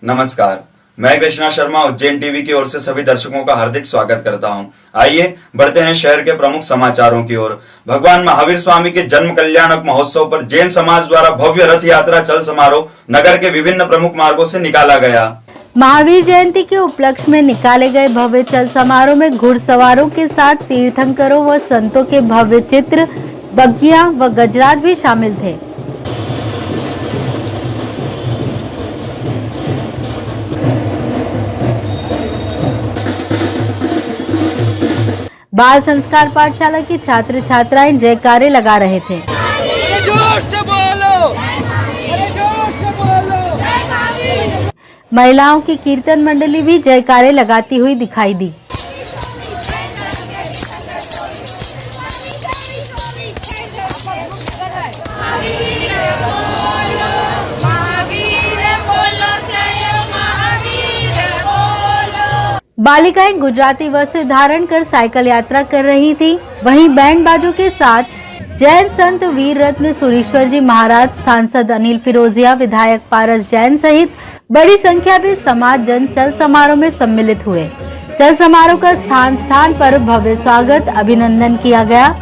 नमस्कार, मैं कृष्णा शर्मा उज्जैन टीवी की ओर से सभी दर्शकों का हार्दिक स्वागत करता हूं। आइए बढ़ते हैं शहर के प्रमुख समाचारों की ओर। भगवान महावीर स्वामी के जन्म कल्याणक महोत्सव पर जैन समाज द्वारा भव्य रथ यात्रा चल समारोह नगर के विभिन्न प्रमुख मार्गों से निकाला गया। महावीर जयंती के उपलक्ष्य में निकाले गए भव्य चल समारोह में घुड़सवारों के साथ तीर्थंकरों व संतों के भव्य चित्र, बग्गियां व गजराज भी शामिल थे। बाल संस्कार पाठशाला की छात्र छात्राएं जयकारे लगा रहे थे। जोर से बोलो, अरे जोर से बोलो। महिलाओं की कीर्तन मंडली भी जयकारे लगाती हुई दिखाई दी। बालिकाएं गुजराती वस्त्र धारण कर साइकिल यात्रा कर रही थी। वहीं बैंड बाजों के साथ जैन संत वीर रत्न सुरेश्वर जी महाराज, सांसद अनिल फिरोजिया, विधायक पारस जैन सहित बड़ी संख्या में समाज जन चल समारोह में सम्मिलित हुए। चल समारोह का स्थान स्थान पर भव्य स्वागत अभिनंदन किया गया।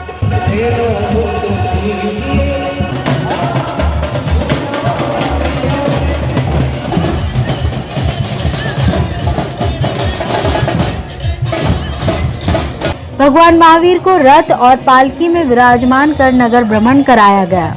भगवान महावीर को रथ और पालकी में विराजमान कर नगर भ्रमण कराया गया।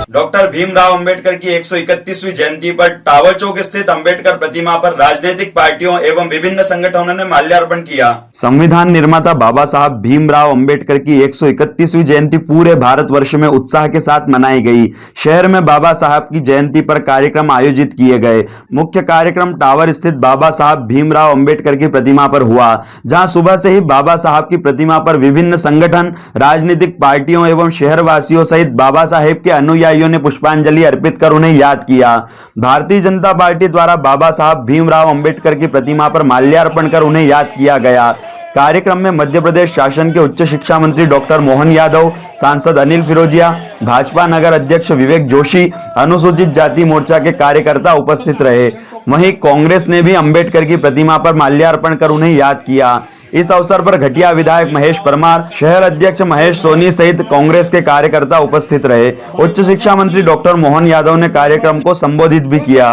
डॉक्टर भीमराव अंबेडकर की 131वीं जयंती पर टावर चौक स्थित अंबेडकर प्रतिमा पर राजनीतिक पार्टियों एवं विभिन्न संगठनों ने माल्यार्पण किया। संविधान निर्माता बाबा साहब भीमराव अंबेडकर की 131वीं जयंती पूरे भारतवर्ष में उत्साह के साथ मनाई गई। शहर में बाबा साहब की जयंती पर कार्यक्रम आयोजित किए गए। मुख्य कार्यक्रम टावर स्थित बाबा साहब भीमराव अंबेडकर की प्रतिमा पर हुआ, जहां सुबह से ही बाबा साहब की प्रतिमा पर विभिन्न संगठन, राजनीतिक पार्टियों एवं शहरवासियों सहित बाबा साहेब के अनुयायियों ने पुष्पांजलि अर्पित कर उन्हें याद किया। भारतीय जनता पार्टी द्वारा बाबा साहब भीमराव अंबेडकर की प्रतिमा पर माल्यार्पण कर उन्हें याद किया गया। कार्यक्रम में मध्य प्रदेश शासन के उच्च शिक्षा मंत्री डॉक्टर मोहन यादव, सांसद अनिल फिरोजिया, भाजपा नगर अध्यक्ष विवेक जोशी, अनुसूचित जाति मोर्चा के कार्यकर्ता उपस्थित रहे। वहीं कांग्रेस ने भी अंबेडकर की प्रतिमा पर माल्यार्पण कर उन्हें याद किया। इस अवसर पर घटिया विधायक महेश परमार, शहर अध्यक्ष महेश सोनी सहित कांग्रेस के कार्यकर्ता उपस्थित रहे। उच्च शिक्षा मंत्री डॉक्टर मोहन यादव ने कार्यक्रम को संबोधित भी किया।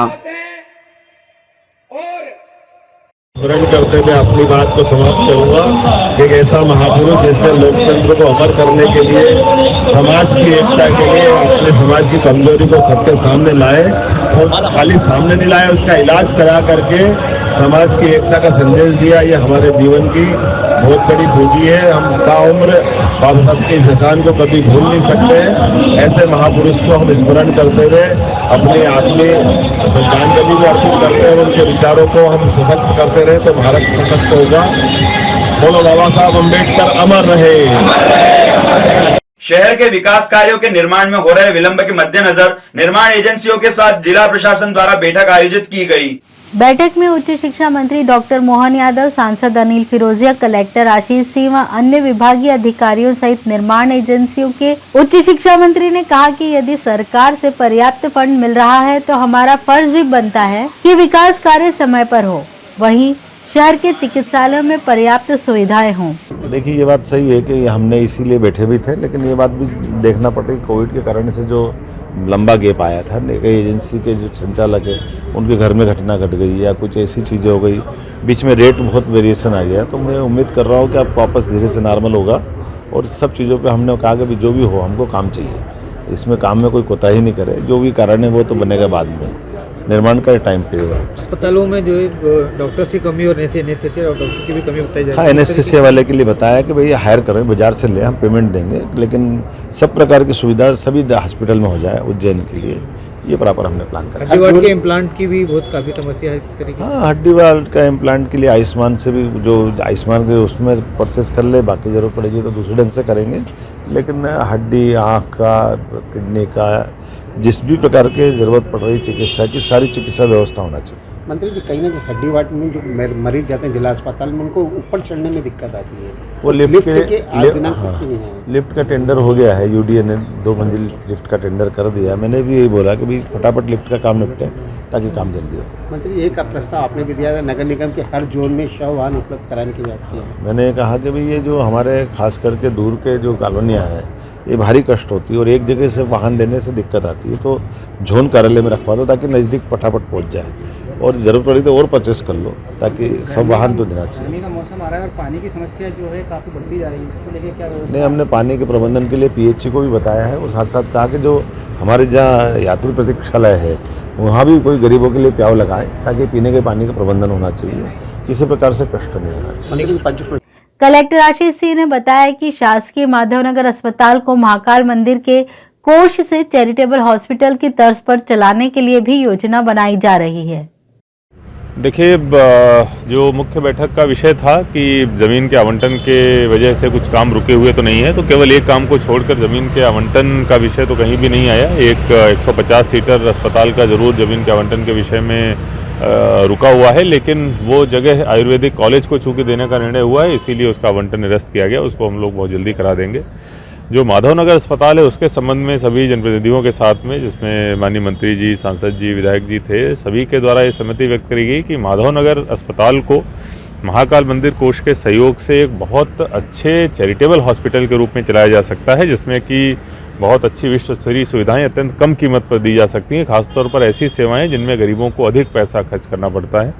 स्मरण करते हुए अपनी बात को समाप्त करूंगा। एक ऐसा महापुरुष जिसने लोकतंत्र को अमर करने के लिए, समाज की एकता के लिए अपने समाज की कमजोरी को सबके सामने लाए और खाली सामने नहीं लाए, उसका इलाज करा करके समाज की एकता का संदेश दिया। ये हमारे जीवन की बहुत बड़ी पूंजी है। हम ताउम्र बाबा साहब के इंसान को कभी भूल नहीं सकते। ऐसे महापुरुष को हम स्मरण करते हुए अपने आत्मी श्रद्धांजलि को अर्पित करते हैं। उनके विचारों को हम सशक्त करते रहे तो भारत सशक्त होगा। बोलो बाबा साहब अम्बेडकर अमर रहे। शहर के विकास कार्यों के निर्माण में हो रहे विलंब के मद्देनजर निर्माण एजेंसियों के साथ जिला प्रशासन द्वारा बैठक आयोजित की गई। बैठक में उच्च शिक्षा मंत्री डॉक्टर मोहन यादव, सांसद अनिल फिरोजिया, कलेक्टर आशीष सिंह व अन्य विभागीय अधिकारियों सहित निर्माण एजेंसियों के उच्च शिक्षा मंत्री ने कहा कि यदि सरकार से पर्याप्त फंड मिल रहा है तो हमारा फर्ज भी बनता है कि विकास कार्य समय पर हो। वहीं शहर के चिकित्सालयों में पर्याप्त सुविधाएं हों। देखिए, ये बात सही है कि हमने इसीलिए बैठे भी थे, लेकिन ये बात भी देखना पड़ेगी कोविड के कारण से जो लंबा गैप आया था। कई एजेंसी के जो संचालक है उनके घर में घटना घट गई या कुछ ऐसी चीज़ें हो गई, बीच में रेट बहुत वेरिएशन आ गया। तो मैं उम्मीद कर रहा हूँ कि अब वापस धीरे से नॉर्मल होगा और सब चीज़ों पे हमने कहा कि जो भी हो हमको काम चाहिए, इसमें काम में कोई कोताही नहीं करे। जो भी कारण है वो तो बनेगा बाद में। निर्माण का टाइम पीरियड है। अस्पतालों में जो है डॉक्टर्स की कमी और एनेस्थेसिया और डॉक्टर की भी कमी बताई जा रही है। हाँ, एनेस्थेसिया वाले के लिए बताया कि भाई हायर करें, बाजार से ले, हम पेमेंट देंगे, लेकिन सब प्रकार की सुविधा सभी हॉस्पिटल में हो जाए उज्जैन के लिए, ये प्रॉपर हमने प्लान करा। हड्डी वार्ड के इम्प्लांट की भी बहुत काफ़ी समस्या है इस तरीके। हाँ, हड्डी वार्ड का इम्प्लांट के लिए आयुष्मान से भी, जो आयुष्मान के उसमें परचेस कर ले, बाकी जरूरत पड़ेगी तो दूसरे ढंग से करेंगे, लेकिन हड्डी, आँख का, किडनी का, जिस भी प्रकार के जरूरत पड़ रही चिकित्सा की, सारी चिकित्सा व्यवस्था होना चाहिए। मंत्री जी, कहीं ना कहीं हड्डी वार्ड में जो मरीज जाते हैं जिला अस्पताल में, उनको ऊपर चढ़ने में दिक्कत आती है। वो लिफ्ट के आज दिनांक कितनी है? लिफ्ट का टेंडर हो गया है, यूडीए ने 2 मंजिल लिफ्ट का टेंडर कर दिया। मैंने भी यही बोला कि भाई फटाफट लिफ्ट का काम निपटे ताकि काम जल्दी हो। मंत्री, एक प्रस्ताव आपने भी दिया था नगर निगम के हर जोन में शव वाहन उपलब्ध कराने की बात की है। मैंने कहा कि भाई ये जो हमारे खास करके दूर के जो कॉलोनियाँ हैं, ये भारी कष्ट होती है और एक जगह से वाहन देने से दिक्कत आती है, तो झोन कार्यालय में रखवा दो ताकि नज़दीक फटाफट पहुंच जाए, और ज़रूरत पड़ी तो और परचेस कर लो ताकि सब वाहन तो देना चाहिए। गर्मी का मौसम आ रहा है और पानी की समस्या जो है काफ़ी बढ़ती जा रही है, इसको लेकर क्या व्यवस्था? नहीं, हमने पानी के प्रबंधन के लिए पीएचई को भी बताया है, और साथ साथ कहा कि जो हमारे जहाँ यात्री प्रतीक्षालय है वहाँ भी कोई गरीबों के लिए प्याव लगाए ताकि पीने के पानी का प्रबंधन होना चाहिए, किसी प्रकार से कष्ट नहीं होना चाहिए। कलेक्टर आशीष सिंह ने बताया कि शासकीय माधवनगर अस्पताल को महाकाल मंदिर के कोष से चैरिटेबल हॉस्पिटल की तर्ज पर चलाने के लिए भी योजना बनाई जा रही है। देखिए, जो मुख्य बैठक का विषय था कि ज़मीन के आवंटन के वजह से कुछ काम रुके हुए तो नहीं है, तो केवल एक काम को छोड़कर ज़मीन के आवंटन का विषय तो कहीं भी नहीं आया। एक 150 सीटर अस्पताल का ज़रूर ज़मीन के आवंटन के विषय में रुका हुआ है, लेकिन वो जगह आयुर्वेदिक कॉलेज को चूँकि देने का निर्णय हुआ है, इसीलिए उसका आवंटन निरस्त किया गया। उसको हम लोग बहुत जल्दी करा देंगे। जो माधवनगर अस्पताल है उसके संबंध में सभी जनप्रतिनिधियों के साथ में, जिसमें माननीय मंत्री जी, सांसद जी, विधायक जी थे, सभी के द्वारा ये सहमति व्यक्त करी गई कि माधवनगर अस्पताल को महाकाल मंदिर कोष के सहयोग से एक बहुत अच्छे चैरिटेबल हॉस्पिटल के रूप में चलाया जा सकता है, जिसमें कि बहुत अच्छी विश्व स्तरीय सुविधाएं अत्यंत कम कीमत पर दी जा सकती हैं, खासतौर पर ऐसी सेवाएं जिनमें गरीबों को अधिक पैसा खर्च करना पड़ता है।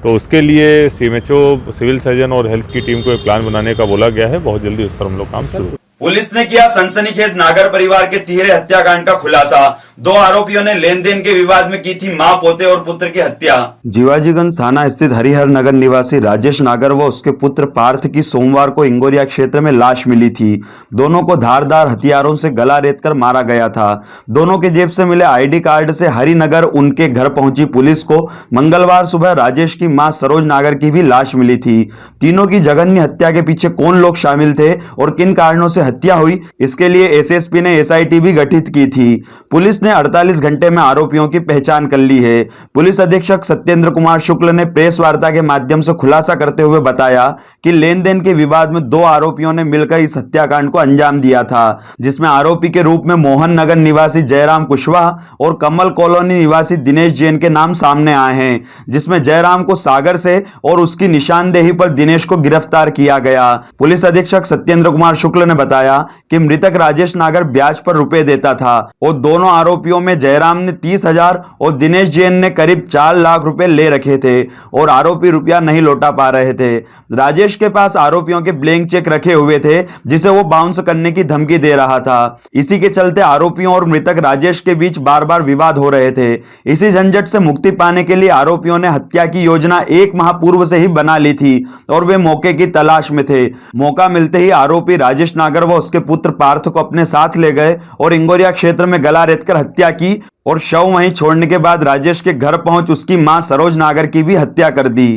तो उसके लिए सीएमएचओ, सिविल सर्जन और हेल्थ की टीम को एक प्लान बनाने का बोला गया है। बहुत जल्दी उस पर हम लोग काम शुरू। पुलिस ने किया सनसनीखेज नागर परिवार के तिहरे हत्याकांड का खुलासा। 2 आरोपियों ने लेन देन के विवाद में की थी मां, पोते और पुत्र की हत्या। जीवाजीगंज थाना स्थित हरिहर नगर निवासी राजेश नागर व उसके पुत्र पार्थ की सोमवार को इंगोरिया क्षेत्र में लाश मिली थी। दोनों को धारदार हथियारों से गला रेतकर मारा गया था। दोनों के जेब से मिले आईडी कार्ड से हरिनगर उनके घर पहुंची पुलिस को मंगलवार सुबह राजेश की मां सरोज नागर की भी लाश मिली थी। तीनों की जघन्य हत्या के पीछे कौन लोग शामिल थे और किन कारणों से हत्या हुई, इसके लिए एसएसपी ने एसआईटी भी गठित की थी। पुलिस ने 48 घंटे में आरोपियों की पहचान कर ली है। पुलिस अधीक्षक सत्येंद्र कुमार शुक्ल ने प्रेस वार्ता के माध्यम से खुलासा करते हुए बताया कि लेन देन के विवाद में 2 आरोपियों ने मिलकर इस हत्याकांड को अंजाम दिया था, जिसमें आरोपी के रूप में मोहन नगर निवासी जयराम कुशवाहा और कमल कॉलोनी निवासी दिनेश जैन के नाम सामने आए हैं, जिसमें जयराम को सागर से और उसकी निशानदेही पर दिनेश को गिरफ्तार किया गया। पुलिस अधीक्षक सत्येंद्र कुमार शुक्ल ने बताया कि मृतक राजेश नागर ब्याज पर रुपए देता था और दोनों आरोपियों में जयराम ने 30,000 और दिनेश जैन ने करीब 4 लाख रुपए ले रखे थे और आरोपी रुपया नहीं लौटा पा रहे थे। राजेश के पास आरोपियों के ब्लैंक चेक रखे हुए थे, जिसे वो बाउंस करने की धमकी दे रहा था। इसी के चलते आरोपियों और मृतक राजेश के बीच बार बार विवाद हो रहे थे। इसी झंझट से मुक्ति पाने के लिए आरोपियों ने हत्या की योजना 1 माह पूर्व से ही बना ली थी और वे मौके की तलाश में थे। मौका मिलते ही आरोपी राजेश नागर व उसके पुत्र पार्थ को अपने साथ ले गए और इंगोरिया क्षेत्र में गला रेतकर हत्या की और शव वहीं छोड़ने के बाद राजेश के घर पहुंच उसकी मां सरोज नागर की भी हत्या कर दी।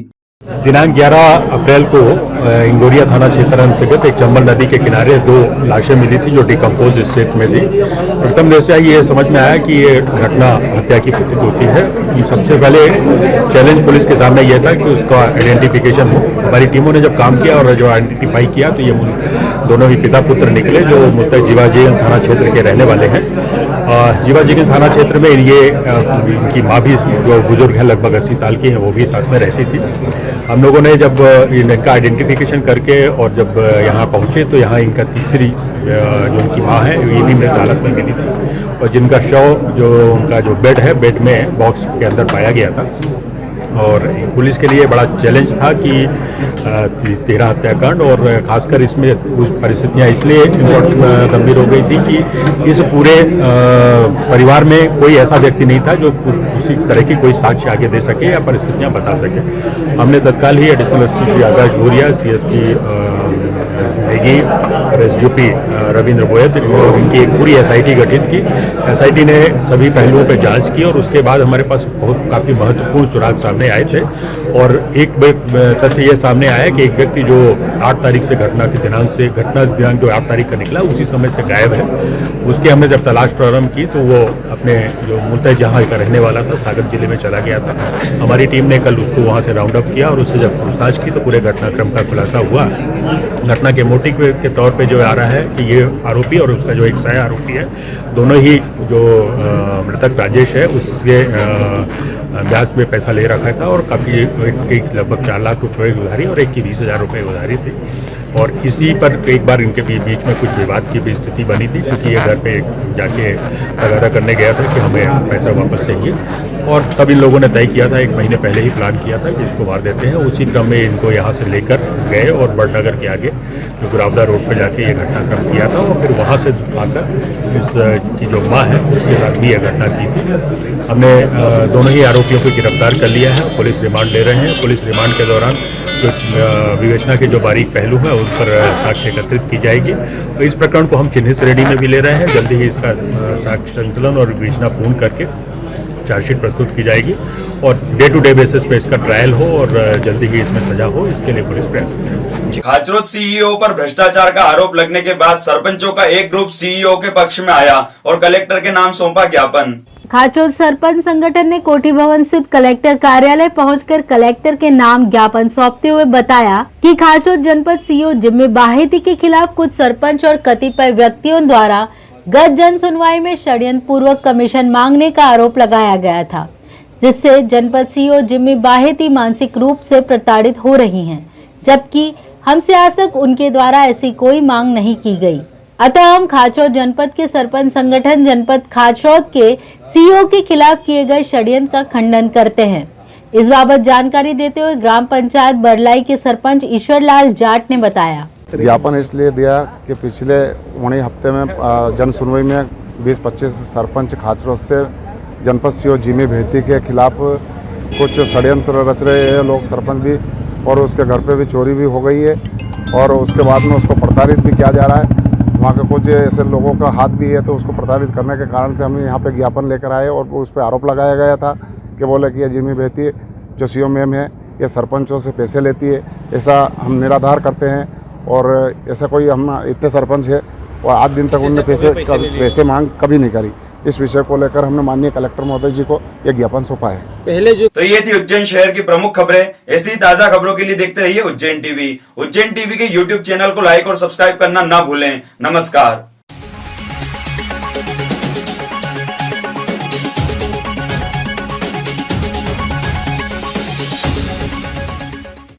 दिनांक 11 अप्रैल को इंगोरिया थाना क्षेत्र अंतर्गत एक चंबल नदी के किनारे 2 लाशें मिली थी जो डिकम्पोज स्टेट में थी। प्रथम दृष्टया ये समझ में आया कि ये घटना हत्या की प्रतीत होती है। सबसे पहले चैलेंज पुलिस के सामने यह था कि उसका आइडेंटिफिकेशन हो। हमारी टीमों ने जब काम किया और जो आइडेंटिफाई किया तो ये दोनों ही पिता पुत्र निकले जो मुस्तक जीवाजीगंज थाना क्षेत्र के रहने वाले हैं। जीवाजीगंज थाना क्षेत्र में ये इनकी माँ भी जो बुजुर्ग है लगभग 80 साल की है, वो भी साथ में रहती थी। हम लोगों ने जब इनका आइडेंटिफिकेशन करके और जब यहाँ पहुँचे तो यहाँ इनका तीसरी जो उनकी माँ है ये भी मृत हालत में मिली थी और जिनका शव जो उनका जो बेड है, बेड में बॉक्स के अंदर पाया गया था। और पुलिस के लिए बड़ा चैलेंज था कि 13 हत्याकांड और खासकर इसमें कुछ परिस्थितियाँ इसलिए गंभीर हो गई थी कि इस पूरे परिवार में कोई ऐसा व्यक्ति नहीं था जो किसी तरह की कोई साक्ष्य आगे दे सके या परिस्थितियाँ बता सके। हमने तत्काल ही additional SP Shri Akash Bhuria, CSP Negi और SDP रविंद्र बोयत और इनकी एक पूरी SIT गठित की। SIT ने सभी पहलुओं पर जांच की और उसके बाद हमारे पास काफ़ी महत्वपूर्ण सुराग सामने आए थे और एक तथ्य ये सामने आया कि एक व्यक्ति जो 8 तारीख से घटना दिनांक जो 8 तारीख का निकला उसी समय से गायब है। उसके हमने जब तलाश प्रारंभ की तो वो अपने जो मूलतः जहाँ का रहने वाला था सागर जिले में चला गया था। हमारी टीम ने कल उसको वहाँ से राउंड अप किया और उससे जब पूछताछ की तो पूरे घटनाक्रम का खुलासा हुआ। घटना के मोटिव के तौर पे जो आ रहा है कि ये आरोपी और उसका जो एक सह आरोपी है, दोनों ही जो मृतक राजेश है उससे ब्याज में पैसा ले रखा था और काफ़ी एक लगभग 4 लाख रुपए की उधारी और एक की 20,000 रुपये उधारी थी। और इसी पर एक बार इनके बीच में कुछ विवाद की भी स्थिति बनी थी क्योंकि ये घर पे जाके तगादा करने गया था कि हमें पैसा वापस चाहिए और तब इन लोगों ने तय किया था, 1 महीने पहले ही प्लान किया था कि इसको मार देते हैं। उसी क्रम में इनको यहाँ से लेकर गए और बड़नगर के आगे जो गुरावदा रोड पर जाके ये घटनाक्रम किया था और फिर वहाँ से आकर इसकी जो माँ है उसके साथ भी यह घटना की थी। हमने दोनों ही आरोपियों को गिरफ्तार कर लिया है, पुलिस रिमांड ले रहे हैं। पुलिस रिमांड के दौरान जो विवेचना के जो बारीक पहलू है उन पर साक्ष्य एकत्रित की जाएगी। तो इस प्रकरण को हम चिन्हित श्रेणी में भी ले रहे हैं। जल्दी ही इसका साक्ष्य संकलन और विवेचना पूर्ण करके चार्जशीट प्रस्तुत की जाएगी और डे टू डे बेसिस पे इसका ट्रायल हो और जल्दी ही इसमें सजा हो, इसके लिए पुलिस प्रयास करेगी। खाचरोद CEO पर भ्रष्टाचार का आरोप लगने के बाद सरपंचों का एक ग्रुप CEO के पक्ष में आया और कलेक्टर के नाम सौंपा ज्ञापन। खाचोद सरपंच संगठन ने कोठी भवन स्थित कलेक्टर कार्यालय पहुंचकर कलेक्टर के नाम ज्ञापन सौंपते हुए बताया कि खाचोद जनपद CEO जिम्मी बाहेती के खिलाफ कुछ सरपंच और कतिपय व्यक्तियों द्वारा गत जन सुनवाई में षड्यंत्र पूर्वक कमीशन मांगने का आरोप लगाया गया था, जिससे जनपद CEO जिम्मी बाहेती मानसिक रूप से प्रताड़ित हो रही हैं, जबकि हमसे आज तक उनके द्वारा ऐसी कोई मांग नहीं की गई। अतः हम खाचौद जनपद के सरपंच संगठन जनपद खाचौद के CEO के खिलाफ किए गए षड्यंत्र का खंडन करते हैं। इस बाबत जानकारी देते हुए ग्राम पंचायत बरलाई के सरपंच ईश्वरलाल जाट ने बताया। ज्ञापन इसलिए दिया कि पिछले वहीं हफ्ते में जन सुनवाई में 20-25 सरपंच खाचरोद से जनपद CEO जिम्मी बाहेती के खिलाफ कुछ षड्यंत्र रच रहे हैं लोग, सरपंच भी, और उसके घर पे भी चोरी भी हो गई है और उसके बाद में उसको प्रताड़ित भी किया जा रहा है। वहाँ के कुछ ऐसे लोगों का हाथ भी है, तो उसको प्रताड़ित करने के कारण से हम यहाँ पे ज्ञापन लेकर आए और उस पर आरोप लगाया गया था कि बोले कि ये जिम्मी बाहेती जो CEO मैम है ये सरपंचों से पैसे लेती है। ऐसा हम निराधार करते हैं और ऐसा कोई हम इतने सरपंच है और आज दिन तक उनने पैसे मांग कभी नहीं करी। इस विषय को लेकर हमने माननीय कलेक्टर महोदय जी को यह ज्ञापन सौंपा है। पहले जो तो ये थी उज्जैन शहर की प्रमुख खबरें। ऐसी ताजा खबरों के लिए देखते रहिए उज्जैन टीवी। उज्जैन टीवी के YouTube चैनल को लाइक और सब्सक्राइब करना ना भूलें। नमस्कार।